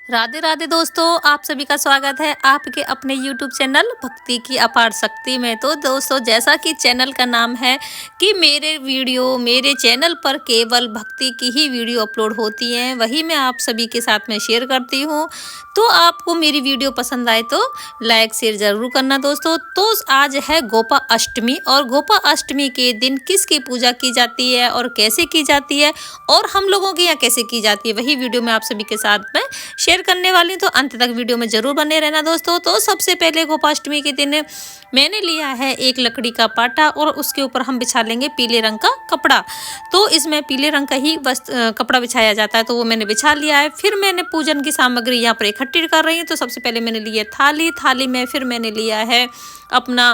राधे राधे दोस्तों, आप सभी का स्वागत है आपके अपने YouTube चैनल भक्ति की अपार शक्ति में। तो दोस्तों, जैसा कि चैनल का नाम है कि मेरे चैनल पर केवल भक्ति की ही वीडियो अपलोड होती हैं, वही मैं आप सभी के साथ में शेयर करती हूँ। तो आपको मेरी वीडियो पसंद आए तो लाइक शेयर ज़रूर करना दोस्तों। तो आज है गोपा अष्टमी, और गोपा अष्टमी के दिन किसकी पूजा की जाती है और कैसे की जाती है और हम लोगों के यहाँ कैसे की जाती है, वही वीडियो मैं आप सभी के साथ में शेयर करने वाली हूँ। तो अंत तक वीडियो में जरूर बने रहना दोस्तों। तो सबसे पहले गोपाष्टमी के दिन मैंने लिया है एक लकड़ी का पाटा, और उसके ऊपर हम बिछा लेंगे पीले रंग का कपड़ा। तो इसमें पीले रंग का ही कपड़ा बिछाया जाता है, तो वो मैंने बिछा लिया है। फिर मैंने पूजन की सामग्री यहाँ पर इकट्ठी कर रही हूँ। तो सबसे पहले मैंने ली है थाली में फिर मैंने लिया है अपना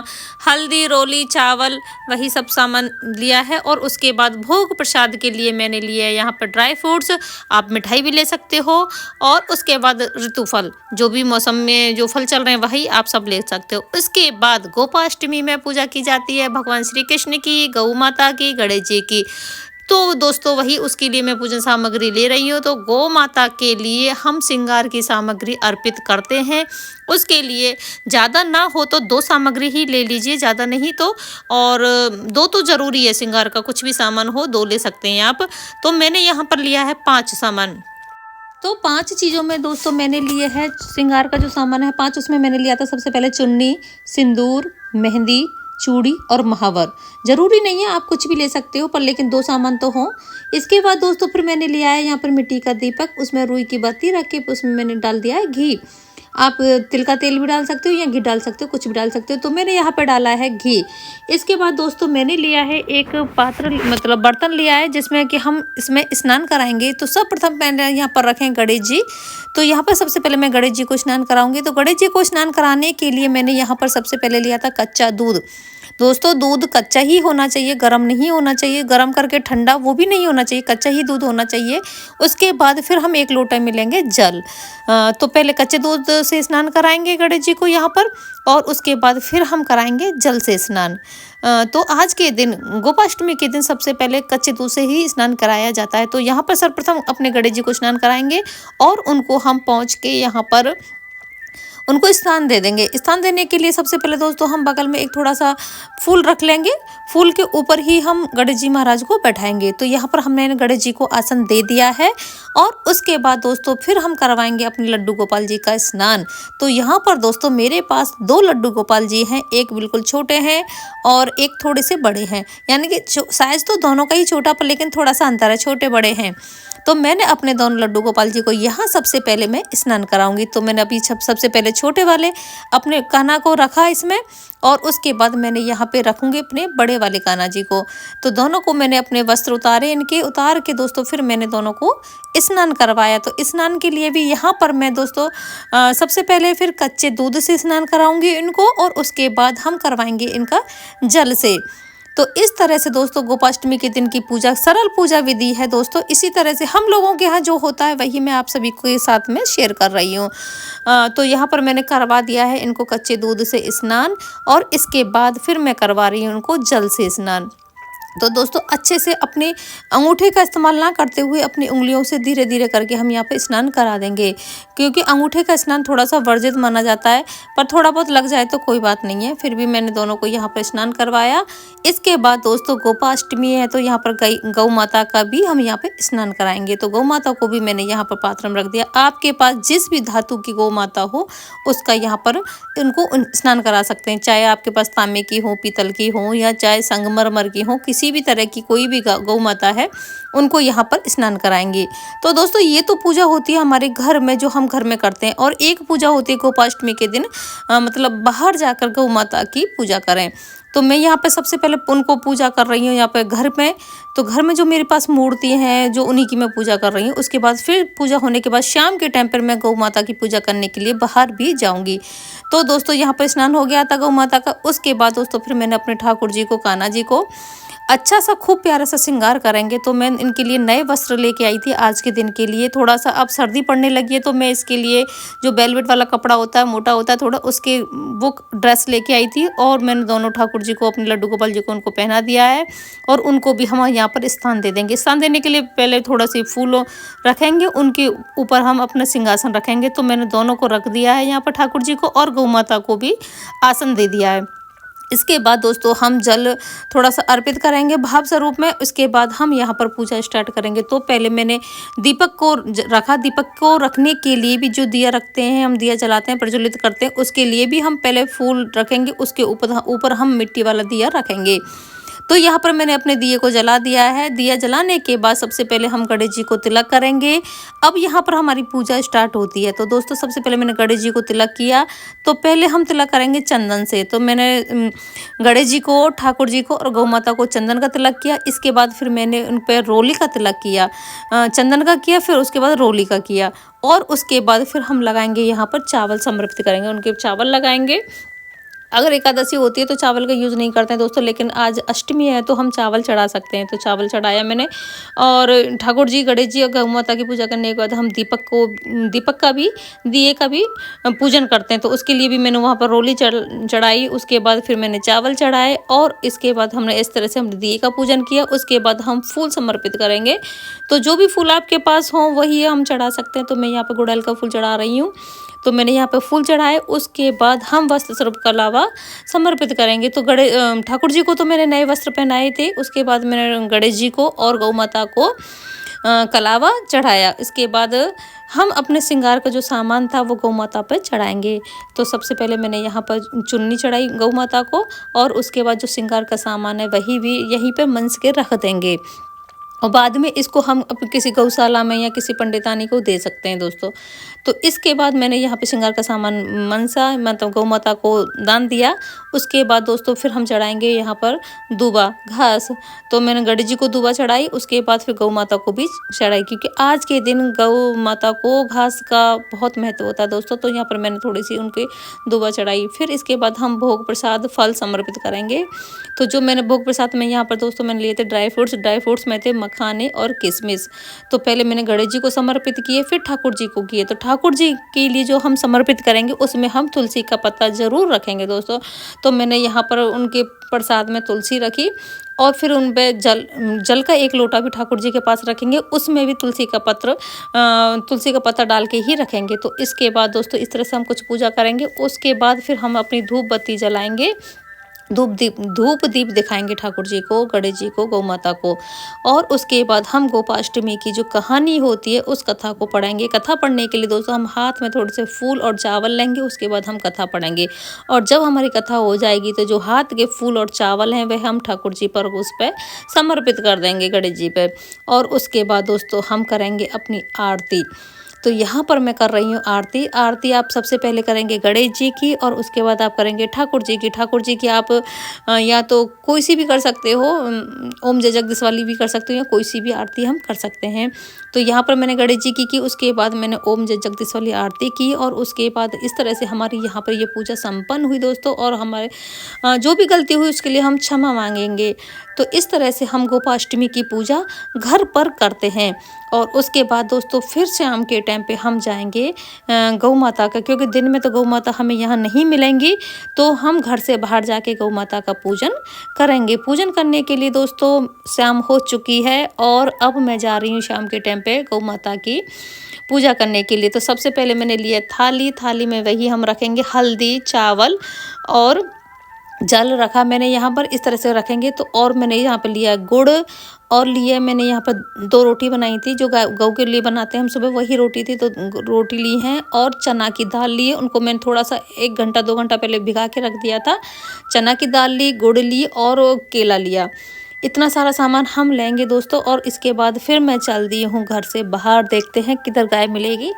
हल्दी, रोली, चावल, वही सब सामान लिया है। और उसके बाद भोग प्रसाद के लिए मैंने लिया है यहाँ पर ड्राई फ्रूट्स, आप मिठाई भी ले सकते हो। और उसके बाद ऋतु फल, जो भी मौसम में जो फल चल रहे हैं वही आप सब ले सकते हो। उसके बाद गोपाष्टमी में पूजा की जाती है भगवान श्री कृष्ण की, गौ माता की, गणेश जी की। तो दोस्तों, वही उसके लिए मैं पूजन सामग्री ले रही हूँ। तो गौ माता के लिए हम श्रृंगार की सामग्री अर्पित करते हैं। उसके लिए ज़्यादा ना हो तो 2 सामग्री ही ले लीजिए, ज़्यादा नहीं तो। और 2 तो ज़रूरी है, श्रृंगार का कुछ भी सामान हो 2 ले सकते हैं आप। तो मैंने यहाँ पर लिया है 5 सामान। तो 5 चीज़ों में दोस्तों मैंने लिए है श्रृंगार का जो सामान है 5, उसमें मैंने लिया था सबसे पहले चुन्नी, सिंदूर, मेहंदी, चूड़ी और महावर। जरूरी नहीं है आप कुछ भी ले सकते हो, पर लेकिन 2 सामान तो हों। इसके बाद दोस्तों फिर मैंने लिया है यहाँ पर मिट्टी का दीपक, उसमें रुई की बत्ती रख के उसमें मैंने डाल दिया है घी। आप तिल का तेल भी डाल सकते हो या घी डाल सकते हो, कुछ भी डाल सकते हो। तो मैंने यहाँ पर डाला है घी। इसके बाद दोस्तों मैंने लिया है एक पात्र, मतलब बर्तन लिया है जिसमें कि हम इसमें स्नान कराएंगे। तो सर्वप्रथम मैंने यहाँ पर रखे गणेश जी। तो यहाँ पर सबसे पहले मैं गणेश जी को स्नान कराऊंगी। तो गणेश जी को स्नान कराने के लिए मैंने यहाँ पर सबसे पहले लिया था कच्चा दूध। दोस्तों, दूध कच्चा ही होना चाहिए, गर्म नहीं होना चाहिए, गर्म करके ठंडा वो भी नहीं होना चाहिए, कच्चा ही दूध होना चाहिए। उसके बाद फिर हम 1 लोटा में लेंगे जल। तो पहले कच्चे दूध से स्नान कराएंगे गणेश जी को यहाँ पर, और उसके बाद फिर हम कराएंगे जल से स्नान। तो आज के दिन गोपाष्टमी के दिन सबसे पहले कच्चे दूध से ही स्नान कराया जाता है। तो यहाँ पर सर्वप्रथम अपने गणेश जी को स्नान कराएंगे, और उनको हम पहुँच के यहाँ पर उनको स्थान दे देंगे। स्थान देने के लिए सबसे पहले दोस्तों हम बगल में एक थोड़ा सा फूल रख लेंगे। फूल के ऊपर ही हम गणेश जी महाराज को बैठाएंगे। तो यहाँ पर हमने गणेश जी को आसन दे दिया है। और उसके बाद दोस्तों फिर हम करवाएंगे अपने लड्डू गोपाल जी का स्नान। तो यहाँ पर दोस्तों मेरे पास 2 लड्डू गोपाल जी हैं, एक बिल्कुल छोटे हैं और एक थोड़े से बड़े हैं। यानी कि साइज तो दोनों का ही छोटा, पर लेकिन थोड़ा सा अंतर है, छोटे बड़े हैं। तो मैंने अपने दोनों लड्डू गोपाल जी को यहाँ सबसे पहले मैं स्नान कराऊंगी। तो मैंने अभी सबसे पहले छोटे वाले अपने कान्हा को रखा इसमें, और उसके बाद मैंने यहाँ पे रखूंगी अपने बड़े वाले कान्हा जी को। तो दोनों को मैंने अपने वस्त्र उतारे, इनके उतार के दोस्तों फिर मैंने दोनों को स्नान करवाया। तो स्नान के लिए भी यहाँ पर मैं दोस्तों सबसे पहले फिर कच्चे दूध से स्नान कराऊंगी इनको, और उसके बाद हम करवाएंगे इनका जल से। तो इस तरह से दोस्तों गोपाष्टमी के दिन की पूजा सरल पूजा विधि है दोस्तों। इसी तरह से हम लोगों के यहाँ जो होता है वही मैं आप सभी के साथ में शेयर कर रही हूँ। तो यहाँ पर मैंने करवा दिया है इनको कच्चे दूध से स्नान, और इसके बाद फिर मैं करवा रही हूँ उनको जल से स्नान। तो दोस्तों अच्छे से अपने अंगूठे का इस्तेमाल ना करते हुए अपनी उंगलियों से धीरे धीरे करके हम यहाँ पे स्नान करा देंगे, क्योंकि अंगूठे का स्नान थोड़ा सा वर्जित माना जाता है। पर थोड़ा बहुत लग जाए तो कोई बात नहीं है। फिर भी मैंने दोनों को यहाँ पर स्नान करवाया। इसके बाद दोस्तों गोपाष्टमी है, तो यहाँ पर गौ माता का भी हम यहाँ पे स्नान कराएंगे। तो गौ माता को भी मैंने यहाँ पर पात्र में रख दिया। आपके पास जिस भी धातु की गौ माता हो उसका यहाँ पर उनको स्नान करा सकते हैं, चाहे आपके पास तांबे की हो, पीतल की हो, या चाहे संगमरमर की हो, किसी भी तरह की कोई भी गौ माता है उनको यहाँ पर स्नान कराएंगे। तो दोस्तों ये तो पूजा होती है हमारे घर में, जो हम घर में करते हैं। और एक पूजा होती है गोपाष्टमी के दिन, मतलब बाहर जाकर गौ माता की पूजा करें। तो मैं यहाँ पे सबसे पहले उनको पूजा कर रही हूँ यहाँ पे घर में। तो घर में जो मेरे पास मूर्ति हैं जो उन्हीं की मैं पूजा कर रही हूँ। उसके बाद फिर पूजा होने के बाद शाम के टाइम पर मैं गौ माता की पूजा करने के लिए बाहर भी जाऊँगी। तो दोस्तों यहाँ पर स्नान हो गया था गौ माता का। उसके बाद दोस्तों फिर मैंने अपने ठाकुर जी को, कान्हा जी को अच्छा सा खूब प्यारा सा श्रृंगार करेंगे। तो मैं इनके लिए नए वस्त्र लेके आई थी आज के दिन के लिए। थोड़ा सा अब सर्दी पड़ने लगी है, तो मैं इसके लिए जो वेलवेट वाला कपड़ा होता है, मोटा होता है थोड़ा, उसके वो ड्रेस लेके आई थी। और मैंने दोनों ठाकुर जी को, अपने लड्डू गोपाल जी को उनको पहना दिया है और उनको भी हम यहाँ पर स्थान दे देंगे। स्थान देने के लिए पहले थोड़ा सी फूल रखेंगे, उनके ऊपर हम अपना सिंहासन रखेंगे। तो मैंने दोनों को रख दिया है यहाँ पर, ठाकुर जी को और गौ माता को भी आसन दे दिया है। इसके बाद दोस्तों हम जल थोड़ा सा अर्पित करेंगे भाव स्वरूप में। उसके बाद हम यहाँ पर पूजा स्टार्ट करेंगे। तो पहले मैंने दीपक को रखा। दीपक को रखने के लिए भी जो दिया रखते हैं, हम दिया जलाते हैं, प्रज्वलित करते हैं, उसके लिए भी हम पहले फूल रखेंगे, उसके ऊपर हम मिट्टी वाला दिया रखेंगे। तो यहाँ पर मैंने अपने दिए को जला दिया है। दिया जलाने के बाद सबसे पहले हम गणेश जी को तिलक करेंगे। अब यहाँ पर हमारी पूजा स्टार्ट होती है। तो दोस्तों सबसे पहले मैंने गणेश जी को तिलक किया। तो पहले हम तिलक करेंगे चंदन से। तो मैंने गणेश जी को, ठाकुर जी को और गौ माता को चंदन का तिलक किया। इसके बाद फिर मैंने उन पर रोली का तिलक किया, चंदन का किया, फिर उसके बाद रोली का किया। और उसके बाद फिर हम लगाएंगे यहाँ पर चावल समर्पित करेंगे, उनके चावल लगाएंगे। अगर एकादशी होती है तो चावल का यूज़ नहीं करते हैं दोस्तों, लेकिन आज अष्टमी है तो हम चावल चढ़ा सकते हैं। तो चावल चढ़ाया मैंने। और ठाकुर जी, गणेश जी और गौ माता की पूजा करने के बाद हम दीपक का भी, दिए का भी पूजन करते हैं। तो उसके लिए भी मैंने वहाँ पर रोली चढ़ाई। उसके बाद फिर मैंने चावल चढ़ाए और इसके बाद हमने इस तरह से हमने दिए का पूजन किया। उसके बाद हम फूल समर्पित करेंगे। तो जो भी फूल आपके पास हो वही हम चढ़ा सकते हैं। तो मैं यहाँ पर गुड़हल का फूल चढ़ा रही हूँ। तो मैंने यहाँ पे फूल चढ़ाए। उसके बाद हम वस्त्र स्वरूप कलावा समर्पित करेंगे। तो ठाकुर जी को तो मैंने नए वस्त्र पहनाए थे। उसके बाद मैंने गणेश जी को और गौ माता को कलावा चढ़ाया। इसके बाद हम अपने श्रृंगार का जो सामान था वो गौ माता पर चढ़ाएंगे। तो सबसे पहले मैंने यहाँ पर चुन्नी चढ़ाई गौ माता को, और उसके बाद जो श्रृंगार का सामान है वही भी यहीं पे मंच के रख देंगे। और बाद में इसको हम किसी गौशाला में या किसी पंडितानी को दे सकते हैं दोस्तों। तो इसके बाद मैंने यहाँ पे श्रृंगार का सामान मनसा मतलब गौ माता को दान दिया। उसके बाद दोस्तों फिर हम चढ़ाएंगे यहाँ पर दूबा घास। तो मैंने गणेश जी को दूबा चढ़ाई। उसके बाद फिर गौ माता को भी चढ़ाई, क्योंकि आज के दिन गौ माता को घास का बहुत महत्व होता है दोस्तों। तो यहाँ पर मैंने थोड़ी सी उनके दूबा चढ़ाई। फिर इसके बाद हम भोग प्रसाद फल समर्पित करेंगे। तो जो मैंने भोग प्रसाद में यहाँ पर दोस्तों मैंने लिए थे ड्राई फ्रूट्स में थे मखाने और किशमिश। तो पहले मैंने गणेश जी को समर्पित किए, फिर ठाकुर जी को किए। तो ठाकुर जी के लिए जो हम समर्पित करेंगे उसमें हम तुलसी का पत्ता जरूर रखेंगे दोस्तों। तो मैंने यहाँ पर उनके प्रसाद में तुलसी रखी, और फिर उन पे जल का एक लोटा भी ठाकुर जी के पास रखेंगे, उसमें भी तुलसी का पत्ता डाल के ही रखेंगे। तो इसके बाद दोस्तों इस तरह से हम कुछ पूजा करेंगे। उसके बाद फिर हम अपनी धूप बत्ती जलाएंगे, धूप दीप दिखाएंगे ठाकुर जी को, गणेश जी को, गौ माता को। और उसके बाद हम गोपाष्टमी की जो कहानी होती है उस कथा को पढ़ेंगे। कथा पढ़ने के लिए दोस्तों हम हाथ में थोड़े से फूल और चावल लेंगे। उसके बाद हम कथा पढ़ेंगे, और जब हमारी कथा हो जाएगी तो जो हाथ के फूल और चावल हैं वह हम ठाकुर जी पर उस पर समर्पित कर देंगे, गणेश जी पर। और उसके बाद दोस्तों हम करेंगे अपनी आरती। तो यहाँ पर मैं कर रही हूँ आरती आप सबसे पहले करेंगे गणेश जी की, और उसके बाद आप करेंगे ठाकुर जी की। ठाकुर जी की आप या तो कोई सी भी कर सकते हो, ओम जय जगदीश वाली भी कर सकते हो, या कोई सी भी आरती हम कर सकते हैं। तो यहाँ पर मैंने गणेश जी की उसके बाद मैंने ओम जय जगदीश वाली आरती की, और उसके बाद इस तरह से हमारी यहाँ पर ये पूजा संपन्न हुई दोस्तों। और हमारे जो भी गलती हुई उसके लिए हम क्षमा मांगेंगे। तो इस तरह से हम गोपाष्टमी की पूजा घर पर करते हैं। और उसके बाद दोस्तों फिर शाम के टाइम पे हम जाएंगे गौ माता का, क्योंकि दिन में तो गौ माता हमें यहाँ नहीं मिलेंगी, तो हम घर से बाहर जाके गौ माता का पूजन करेंगे। पूजन करने के लिए दोस्तों शाम हो चुकी है, और अब मैं जा रही हूँ शाम के टाइम पे गौ माता की पूजा करने के लिए। तो सबसे पहले मैंने लिया थाली में वही हम रखेंगे हल्दी, चावल और जल रखा मैंने यहाँ पर, इस तरह से रखेंगे। तो और मैंने यहाँ पर लिया गुड़, और लिए मैंने यहाँ पर 2 रोटी बनाई थी जो गऊ के लिए बनाते हैं हम सुबह, वही रोटी थी। तो रोटी ली हैं, और चना की दाल लिए, उनको मैंने थोड़ा सा 1 घंटा 2 घंटा पहले भिगा के रख दिया था। चना की दाल ली, गुड़ ली और केला लिया। इतना सारा सामान हम लेंगे दोस्तों। और इसके बाद फिर मैं चल दी हूँ घर से बाहर, देखते हैं किधर गाय मिलेगी।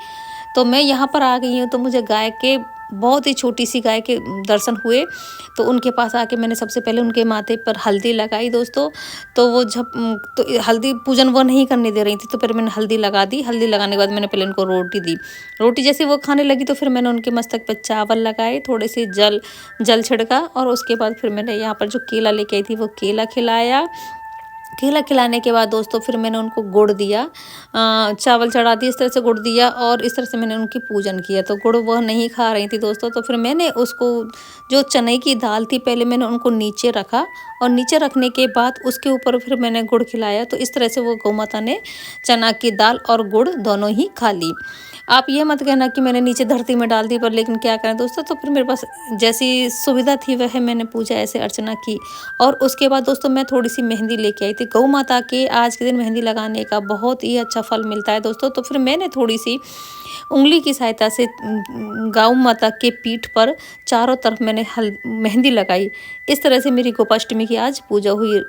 तो मैं यहाँ पर आ गई हूँ। तो मुझे गाय के बहुत ही छोटी सी गाय के दर्शन हुए। तो उनके पास आके मैंने सबसे पहले उनके माथे पर हल्दी लगाई दोस्तों। तो वो तो हल्दी पूजन वो नहीं करने दे रही थी, तो फिर मैंने हल्दी लगा दी। हल्दी लगाने के बाद मैंने पहले उनको रोटी दी। रोटी जैसे वो खाने लगी तो फिर मैंने उनके मस्तक पर चावल लगाए, थोड़े से जल छिड़का, और उसके बाद फिर मैंने यहाँ पर जो केला लेके आई थी वो केला खिलाया। केला खिलाने के बाद दोस्तों फिर मैंने उनको गुड़ दिया, चावल चढ़ा दिए, इस तरह से गुड़ दिया और इस तरह से मैंने उनकी पूजन किया। तो गुड़ वह नहीं खा रही थी दोस्तों, तो फिर मैंने उसको जो चने की दाल थी पहले मैंने उनको नीचे रखा और नीचे रखने के बाद उसके ऊपर फिर मैंने गुड़ खिलाया। तो इस तरह से वो गौ माता ने चना की दाल और गुड़ दोनों ही खा ली। आप ये मत कहना कि मैंने नीचे धरती में डाल दी, पर लेकिन क्या करें दोस्तों, तो फिर मेरे पास जैसी सुविधा थी वह मैंने पूजा ऐसे अर्चना की। और उसके बाद दोस्तों मैं थोड़ी सी मेहंदी लेके आई थी। गौ माता के आज के दिन मेहंदी लगाने का बहुत ही अच्छा फल मिलता है दोस्तों। तो फिर मैंने थोड़ी सी उंगली की सहायता से गौ माता के पीठ पर चारों तरफ मैंने मेहंदी लगाई। इस तरह से मेरी गोपाष्टमी की आज पूजा हुई।